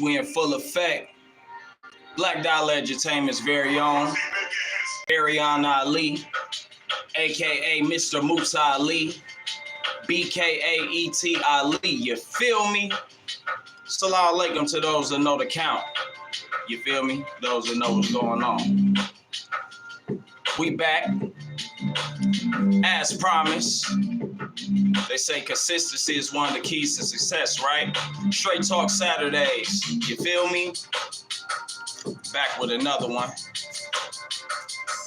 We in full effect. Black Dollar Edutainment's very own Ariana Ali, aka Mr. Musa Ali, BKA E.T. Ali. You feel me? Salam alaikum to those that know the count. You feel me? Those that know what's going on. We back. As promised. They say consistency is one of the keys to success, right? Straight Talk Saturdays. You feel me? Back with another one.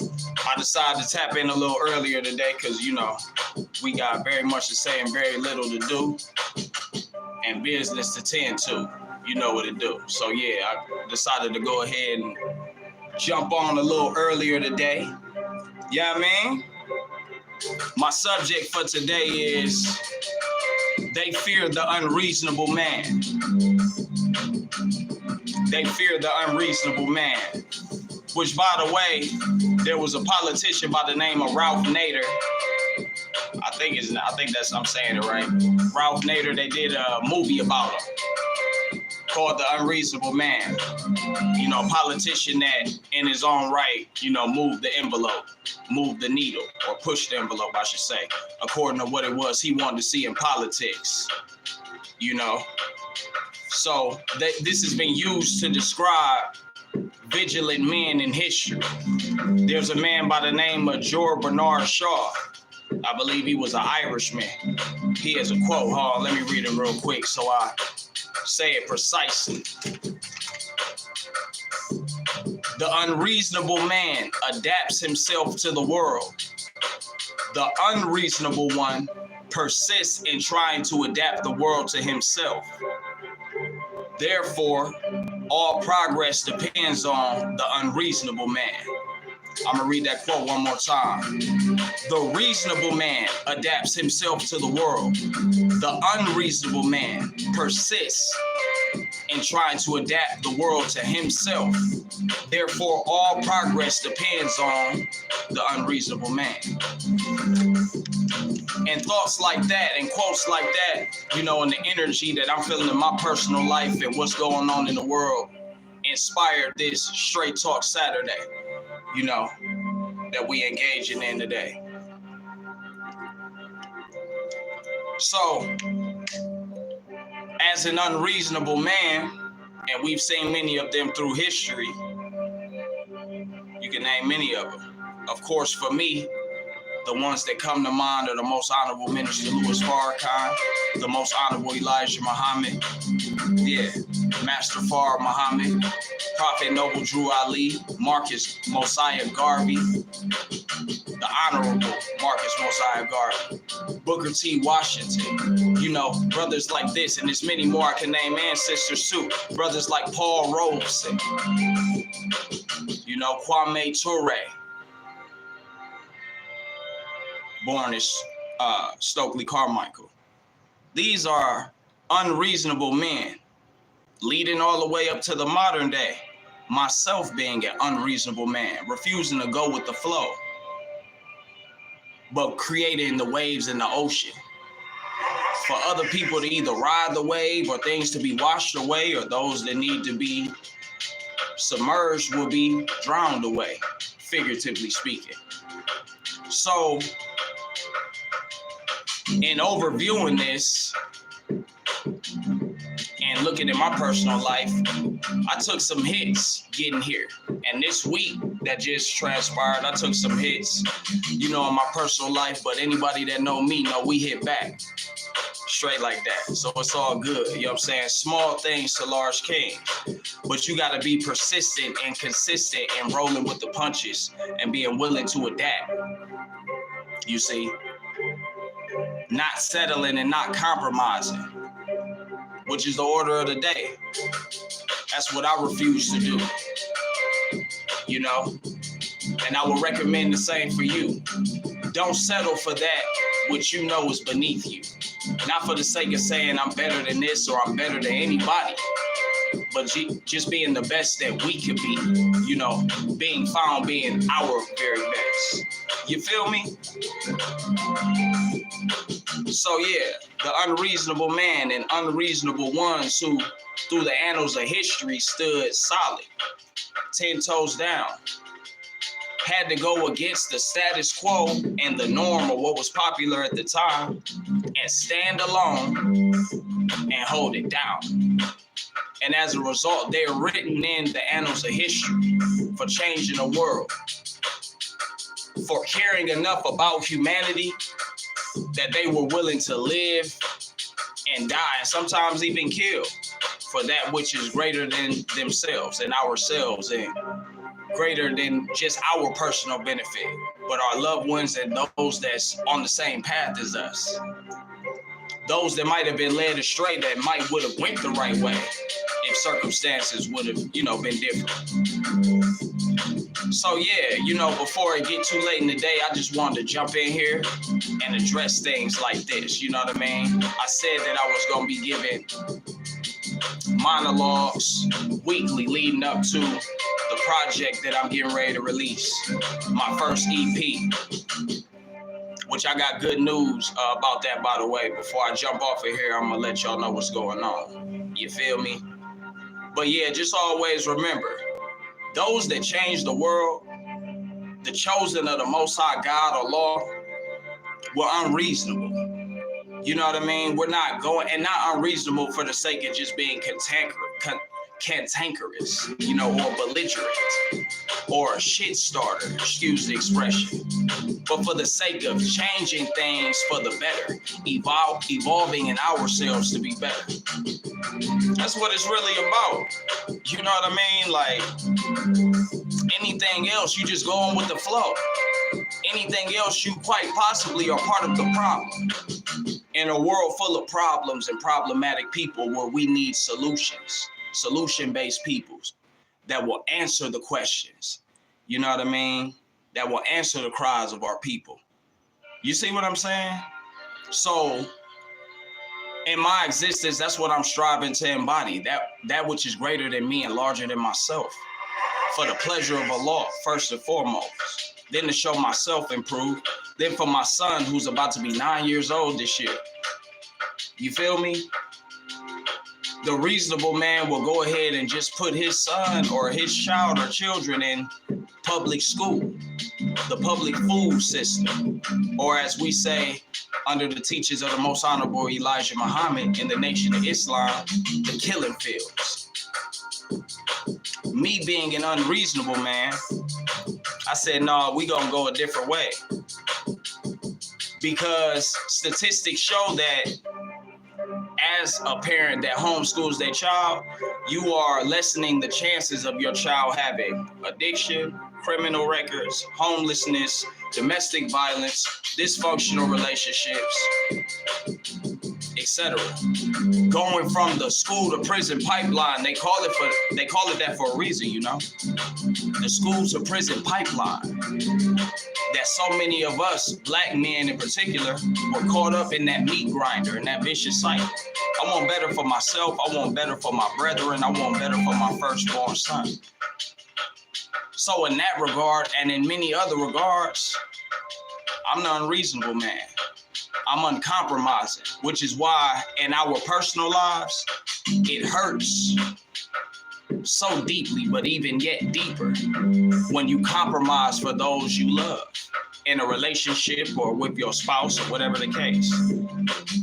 I decided to tap in a little earlier today because, you know, we got very much to say and very little to do. And business to tend to. You know what it do. So, yeah, I decided to go ahead and jump on a little earlier today. Yeah, man. My subject for today is they fear the unreasonable man. They fear the unreasonable man. Which, by the way, there was a politician by the name of Ralph Nader. I'm saying it right. Ralph Nader, they did a movie about him called The Unreasonable Man. You know, a politician that in his own right, you know, moved the envelope, moved the needle, or pushed the envelope, I should say, according to what it was he wanted to see in politics, you know. So this has been used to describe vigilant men in history. There's a man by the name of George Bernard Shaw. I believe he was an Irishman. He has a quote. Hold on, let me read it real quick so I say it precisely. The unreasonable man adapts himself to the world. The unreasonable one persists in trying to adapt the world to himself. Therefore, all progress depends on the unreasonable man. I'm going to read that quote one more time. The reasonable man adapts himself to the world. The unreasonable man persists in trying to adapt the world to himself. Therefore, all progress depends on the unreasonable man. And thoughts like that and quotes like that, you know, and the energy that I'm feeling in my personal life and what's going on in the world inspired this Straight Talk Saturday, you know, that we engaging in today. So, as an unreasonable man, and we've seen many of them through history, you can name many of them. Of course, for me, the ones that come to mind are the most honorable Minister Louis Farrakhan, the most honorable Elijah Muhammad, Master Fard Muhammad, Prophet Noble Drew Ali, Marcus Mosiah Garvey, the Honorable Marcus Mosiah Garvey, Booker T. Washington, you know, brothers like this, and there's many more I can name, ancestors too, brothers like Paul Robeson, you know, Kwame Ture, born as Stokely Carmichael. These are unreasonable men, leading all the way up to the modern day. Myself being an unreasonable man, refusing to go with the flow, but creating the waves in the ocean. For other people to either ride the wave or things to be washed away, or those that need to be submerged will be drowned away, figuratively speaking. So, in overviewing this and looking at my personal life, I took some hits getting here. And this week that just transpired, I took some hits, you know, in my personal life. But anybody that know me know we hit back straight like that. So it's all good. You know what I'm saying? Small things to large kings. But you got to be persistent and consistent and rolling with the punches and being willing to adapt. You see? Not settling and not compromising, which is the order of the day. That's what I refuse to do, you know, and I would recommend the same for you. Don't settle for that which you know is beneath you, not for the sake of saying I'm better than this or I'm better than anybody, but just being the best that we could be, you know, being found being our very best. You feel me? So yeah, the unreasonable man and unreasonable ones who through the annals of history stood solid, 10 toes down, had to go against the status quo and the norm of what was popular at the time and stand alone and hold it down. And as a result, they're written in the annals of history for changing the world, for caring enough about humanity that they were willing to live and die, and sometimes even kill for that which is greater than themselves and ourselves, and greater than just our personal benefit, but our loved ones and those that's on the same path as us. Those that might have been led astray that might would have went the right way if circumstances would have, you know, been different. So yeah, you know, before it get too late in the day, I just wanted to jump in here and address things like this. You know what I mean? I said that I was going to be giving monologues weekly leading up to the project that I'm getting ready to release, my first EP, which I got good news about that, by the way. Before I jump off of here, I'm going to let y'all know what's going on. You feel me? But yeah, just always remember, those that change the world, the chosen of the Most High God or law, were unreasonable. You know what I mean? We're not going, and not unreasonable for the sake of just being cantankerous, you know, or belligerent, or a shit starter, excuse the expression, but for the sake of changing things for the better, evolving in ourselves to be better. That's what it's really about. You know what I mean? Like anything else, you just go on with the flow. Anything else, you quite possibly are part of the problem. In a world full of problems and problematic people where we need solutions, solution-based peoples that will answer the questions, you know what I mean? That will answer the cries of our people. You see what I'm saying? So in my existence, that's what I'm striving to embody, that which is greater than me and larger than myself, for the pleasure of Allah, first and foremost. Then to show myself improve. Then for my son, who's about to be 9 years old this year. You feel me? The reasonable man will go ahead and just put his son or his child or children in public school, the public food system, or as we say, under the teachings of the most honorable Elijah Muhammad in the Nation of Islam, the killing fields. Me being an unreasonable man, I said, no, we gonna go a different way. Because statistics show that as a parent that homeschools their child, you are lessening the chances of your child having addiction, criminal records, homelessness, domestic violence, dysfunctional relationships, etc. Going from the school to prison pipeline, they call it that for a reason, you know. The school to prison pipeline. That so many of us, black men in particular, were caught up in that meat grinder, in that vicious cycle. I want better for myself. I want better for my brethren. I want better for my firstborn son. So in that regard, and in many other regards, I'm the unreasonable man. I'm uncompromising, which is why in our personal lives, it hurts so deeply, but even yet deeper when you compromise for those you love in a relationship or with your spouse or whatever the case.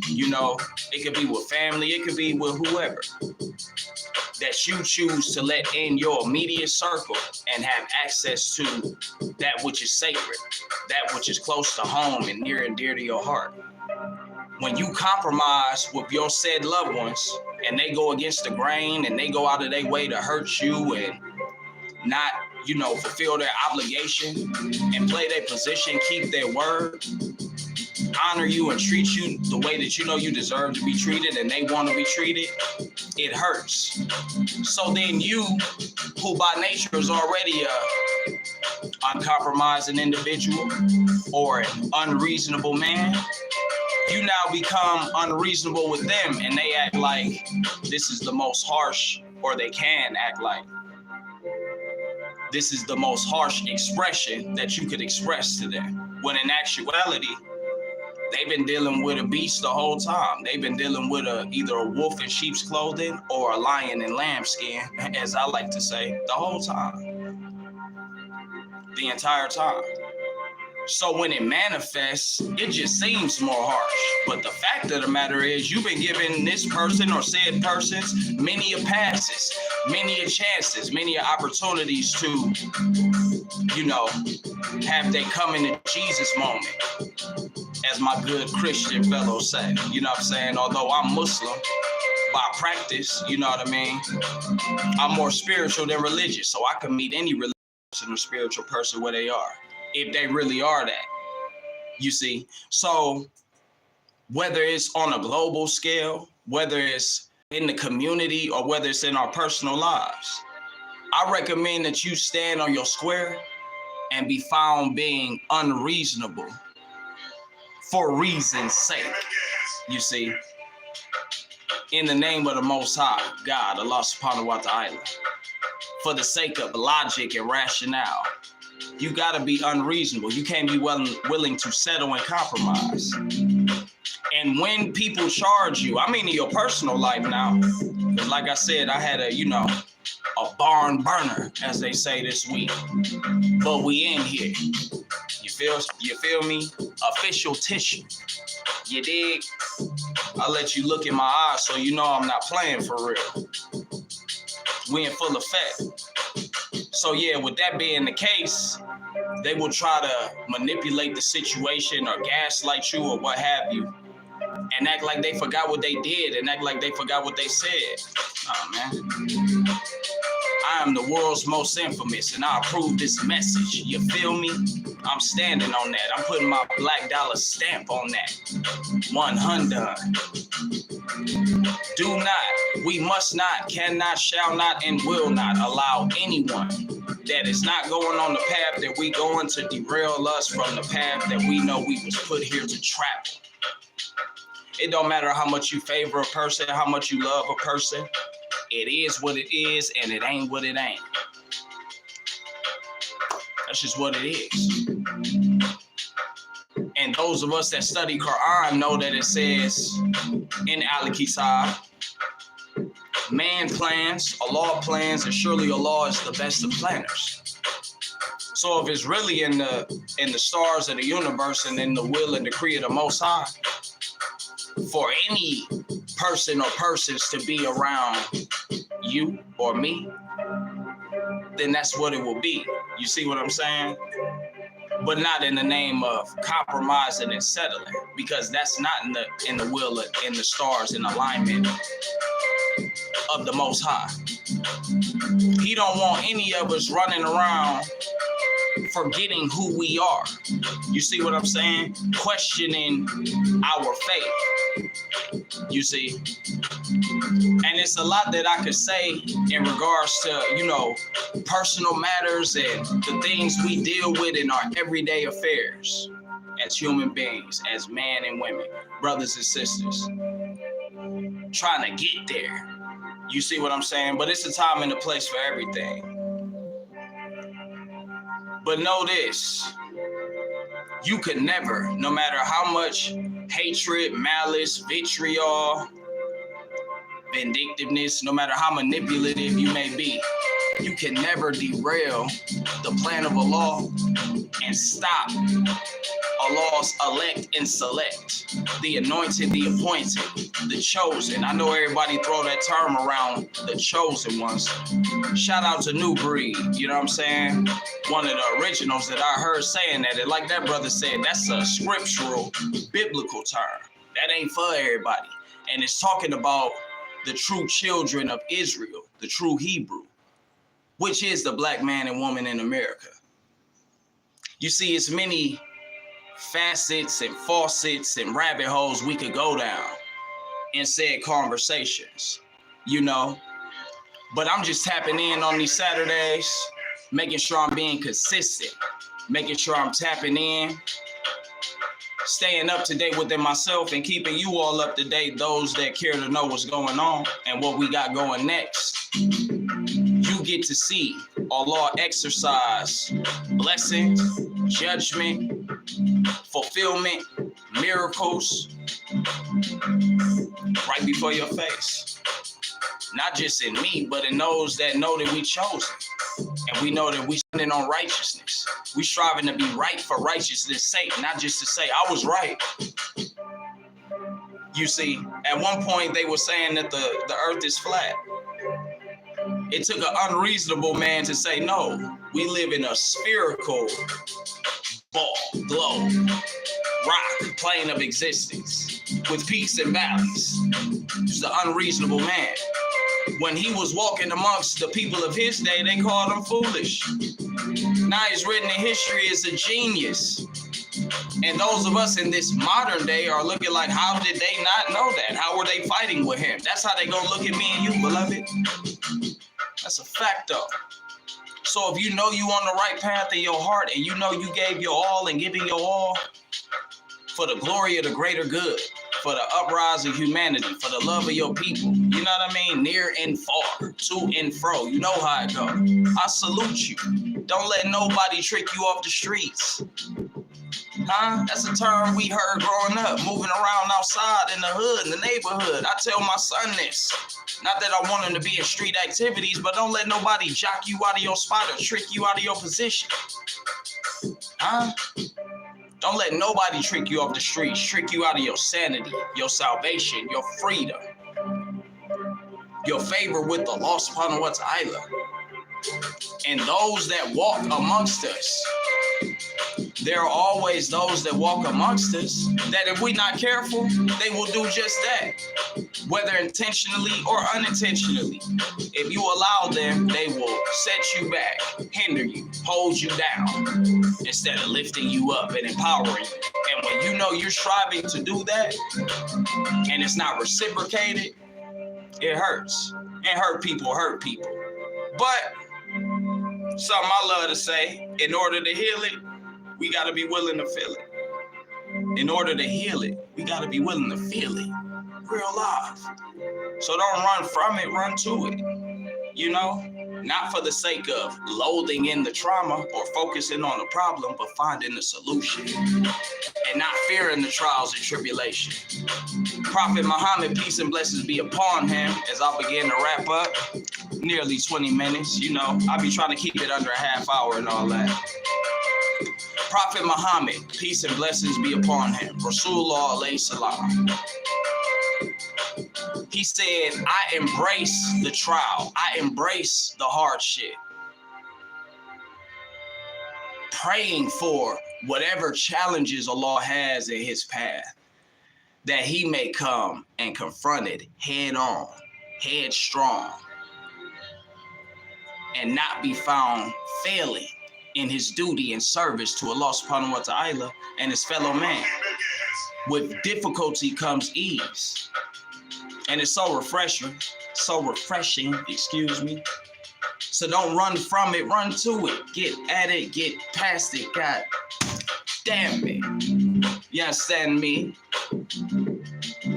You know, it could be with family, it could be with whoever that you choose to let in your immediate circle and have access to that which is sacred, that which is close to home and near and dear to your heart. When you compromise with your said loved ones and they go against the grain and they go out of their way to hurt you and not, you know, fulfill their obligation and play their position, keep their word, honor you and treat you the way that you know you deserve to be treated and they want to be treated, it hurts. So then you, who by nature is already a uncompromising individual or an unreasonable man, you now become unreasonable with them and they act like this is the most harsh or they can act like this is the most harsh expression that you could express to them, when in actuality, they've been dealing with a beast the whole time. They've been dealing with either a wolf in sheep's clothing or a lion in lambskin, as I like to say, the whole time. The entire time. So when it manifests, it just seems more harsh. But the fact of the matter is, you've been giving this person or said persons many a passes, many a chances, many a opportunities to, have they come into Jesus moment, as my good Christian fellows say. You know what I'm saying? Although I'm Muslim by practice, you know what I mean? I'm more spiritual than religious, so I can meet any religious or spiritual person where they are, if they really are that, you see. So whether it's on a global scale, whether it's in the community, or whether it's in our personal lives, I recommend that you stand on your square and be found being unreasonable for reason's sake, you see, in the name of the Most High, God, Allah subhanahu wa ta'ala, for the sake of logic and rationale. You gotta be unreasonable. You can't be willing to settle and compromise. And when people charge you, I mean in your personal life now, because like I said, I had a barn burner, as they say this week, but we in here. You feel me? Official tissue. You dig? I'll let you look in my eyes so you know I'm not playing for real. We in full effect. So yeah, with that being the case, they will try to manipulate the situation or gaslight you or what have you, and act like they forgot what they did and act like they forgot what they said. Oh man. I am the world's most infamous, and I approve this message. You feel me? I'm standing on that. I'm putting my black dollar stamp on that. 100. Do not, we must not, cannot, shall not, and will not allow anyone that is not going on the path that we going to derail us from the path that we know we was put here to travel. It don't matter how much you favor a person, how much you love a person. It is what it is, and it ain't what it ain't. That's just what it is. And those of us that study Quran know that it says in Al-Kitab, man plans, Allah plans, and surely Allah is the best of planners. So if it's really in the stars of the universe and in the will and decree of the Most High, for any person or persons to be around you or me, then that's what it will be. You see what I'm saying? But not in the name of compromising and settling, because that's not in the will, in the stars, in alignment of the Most High. He don't want any of us running around forgetting who we are. You see what I'm saying? Questioning our faith. You see? And it's a lot that I could say in regards to, personal matters and the things we deal with in our everyday affairs as human beings, as men and women, brothers and sisters, trying to get there. You see what I'm saying? But it's a time and a place for everything. But know this, you could never, no matter how much hatred, malice, vitriol, vindictiveness, no matter how manipulative you may be, you can never derail the plan of Allah and stop Allah's elect and select, the anointed, the appointed, the chosen. I know everybody throw that term around, the chosen ones. Shout out to New Breed, you know what I'm saying? One of the originals that I heard saying that. And like that brother said, that's a scriptural, biblical term. That ain't for everybody. And it's talking about the true children of Israel, the true Hebrew, which is the black man and woman in America. You see, it's many facets and faucets and rabbit holes we could go down in said conversations, But I'm just tapping in on these Saturdays, making sure I'm being consistent, making sure I'm tapping in, staying up to date within myself and keeping you all up to date, those that care to know what's going on and what we got going next. get to see Allah exercise blessings, judgment, fulfillment, miracles right before your face. Not just in me, but in those that know that we chosen. And we know that we standing on righteousness. We striving to be right for righteousness' sake, not just to say, I was right. You see, at one point they were saying that the earth is flat. It took an unreasonable man to say, no, we live in a spherical ball, globe, rock, plane of existence with peaks and valleys. It's the unreasonable man. When he was walking amongst the people of his day, they called him foolish. Now he's written in history as a genius. And those of us in this modern day are looking like, how did they not know that? How were they fighting with him? That's how they gonna look at me and you, beloved. That's a fact, though. So if you know you on the right path in your heart and you know you gave your all and giving your all for the glory of the greater good, for the uprise of humanity, for the love of your people, you know what I mean? Near and far, to and fro. You know how it go. I salute you. Don't let nobody trick you off the streets. Huh? That's a term we heard growing up, moving around outside in the hood, in the neighborhood. I tell my son this. Not that I want him to be in street activities, but don't let nobody jock you out of your spot or trick you out of your position. Huh? Don't let nobody trick you off the streets, trick you out of your sanity, your salvation, your freedom, your favor with the Allah subhanahu wa ta'ala. And those that walk amongst us, there are always those that walk amongst us that if we're not careful, they will do just that, whether intentionally or unintentionally. If you allow them, they will set you back, hinder you, hold you down, instead of lifting you up and empowering you. And when you know you're striving to do that, and it's not reciprocated, it hurts. And hurt people. But something I love to say, in order to heal it, we got to be willing to feel it. In order to heal it, we got to be willing to feel it. Real life. So don't run from it, run to it. You know, not for the sake of loathing in the trauma or focusing on the problem, but finding the solution and not fearing the trials and tribulation. Prophet Muhammad, peace and blessings be upon him, as I begin to wrap up. Nearly 20 minutes, you know, I be trying to keep it under a half hour and all that. Prophet Muhammad, peace and blessings be upon him. Rasulullah alayhi salam. He said, I embrace the trial. I embrace the hardship. Praying for whatever challenges Allah has in his path, that he may come and confront it head on, headstrong, and not be found failing in his duty and service to Allah subhanahu wa ta'ala and his fellow man. With difficulty comes ease. And it's so refreshing, excuse me. So don't run from it, run to it. Get at it, get past it. God damn it. You understand me?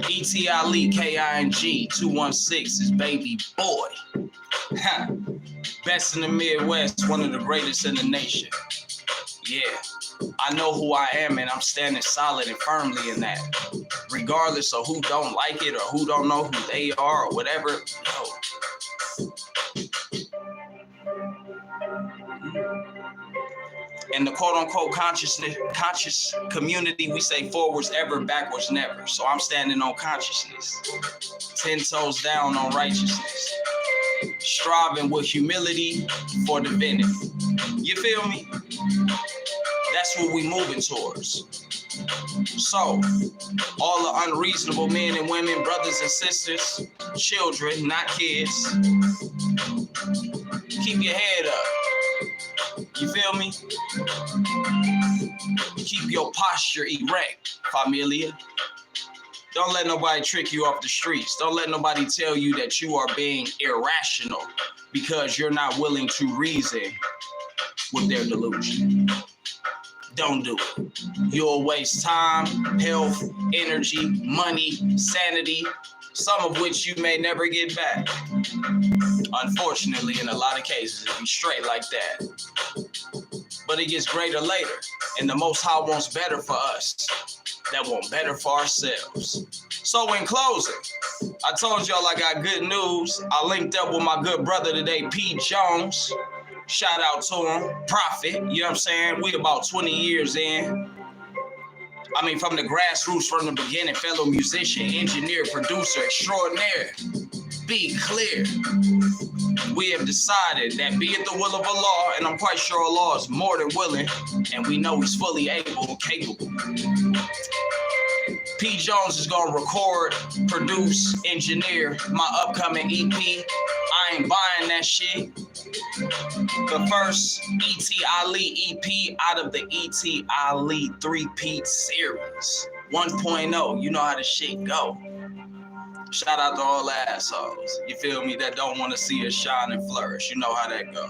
E.T. Ali, K-I-N-G, 216 is baby boy. Best in the Midwest, one of the greatest in the nation. Yeah, I know who I am and I'm standing solid and firmly in that. Regardless of who don't like it or who don't know who they are or whatever. No. In the quote-unquote conscious community, we say forwards ever, backwards never. So I'm standing on consciousness, 10 toes down on righteousness, striving with humility for divinity. You feel me? That's what we moving towards. So, all the unreasonable men and women, brothers and sisters, children, not kids, keep your head up. You feel me? Keep your posture erect, familia. Don't let nobody trick you off the streets. Don't let nobody tell you that you are being irrational because you're not willing to reason with their delusion. Don't do it. You'll waste time, health, energy, money, sanity, some of which you may never get back. Unfortunately, in a lot of cases, it be straight like that. But it gets greater later, and the Most High wants better for us, that want better for ourselves. So in closing, I told y'all I got good news. I linked up with my good brother today, P. Jones. Shout out to him, Prophet, you know what I'm saying? We about 20 years in. I mean, from the grassroots, from the beginning, fellow musician, engineer, producer, extraordinaire. Be clear. We have decided that be it the will of Allah, and I'm quite sure Allah is more than willing, and we know he's fully able and capable. P. Jones is gonna record, produce, engineer my upcoming EP. I ain't buying that shit. The first E.T. Ali EP out of the E.T. Ali 3-peat series. 1.0, you know how the shit go. Shout out to all the assholes, you feel me, that don't want to see us shine and flourish. You know how that go.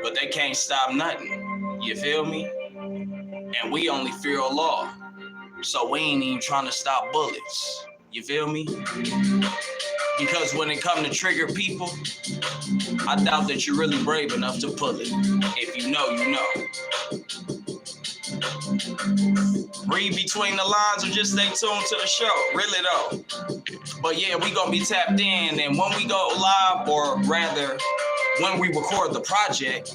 But they can't stop nothing, you feel me? And we only fear Allah, so we ain't even trying to stop bullets, you feel me? Because when it come to trigger people, I doubt that you're really brave enough to pull it. If you know, you know. Read between the lines or just stay tuned to the show, really though. But yeah, we gonna be tapped in, and when we go live, or rather, when we record the project,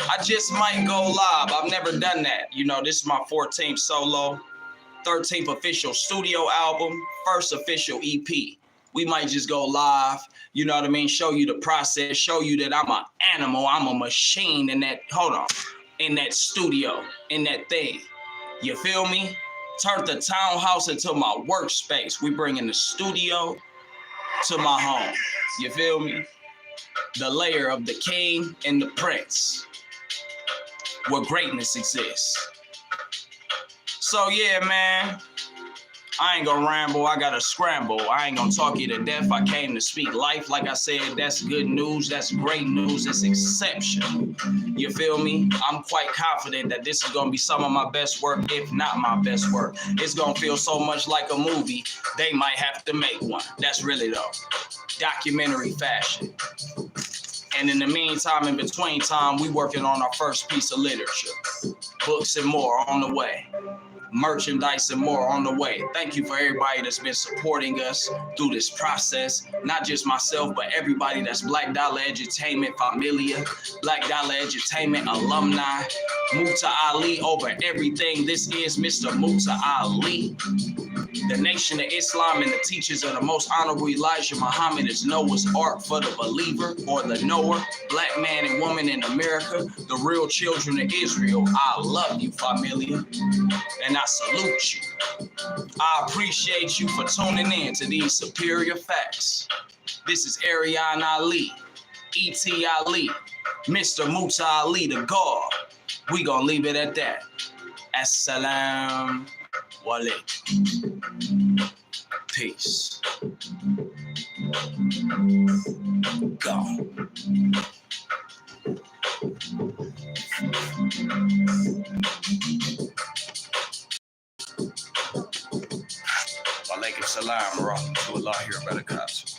I just might go live. I've never done that. You know, this is my 14th solo, 13th official studio album, first official EP. We might just go live, you know what I mean? Show you the process, show you that I'm an animal, I'm a machine in that, in that studio, in that thing. You feel me? Turn the townhouse into my workspace. We bringing the studio to my home. You feel me? The layer of the king and the prince, where greatness exists. So yeah, man, I ain't gonna ramble, I gotta scramble. I ain't gonna talk you to death, I came to speak life. Like I said, that's good news, that's great news, it's exceptional. You feel me? I'm quite confident that this is gonna be some of my best work, if not my best work. It's gonna feel so much like a movie, they might have to make one. That's really though, documentary fashion. And in the meantime, in between time, we working on our first piece of literature. Books and more on the way. Merchandise and more on the way. Thank you for everybody that's been supporting us through this process. Not just myself, but everybody that's Black Dollar Edutainment familia, Black Dollar Edutainment alumni. Muta Ali over everything. This is Mr. Muta Ali. The Nation of Islam and the teachers of the Most Honorable Elijah Muhammad is Noah's Ark for the believer, or the knower, black man and woman in America, the real children of Israel. I love you, familia, and I salute you. I appreciate you for tuning in to these superior facts. This is Ariana Ali, E.T. Ali, Mr. Muta Ali, the God. We gonna leave it at that. Assalamu alaikum. Peace. Go. Walaikum salam wa rahmatullahi wa barakatuh.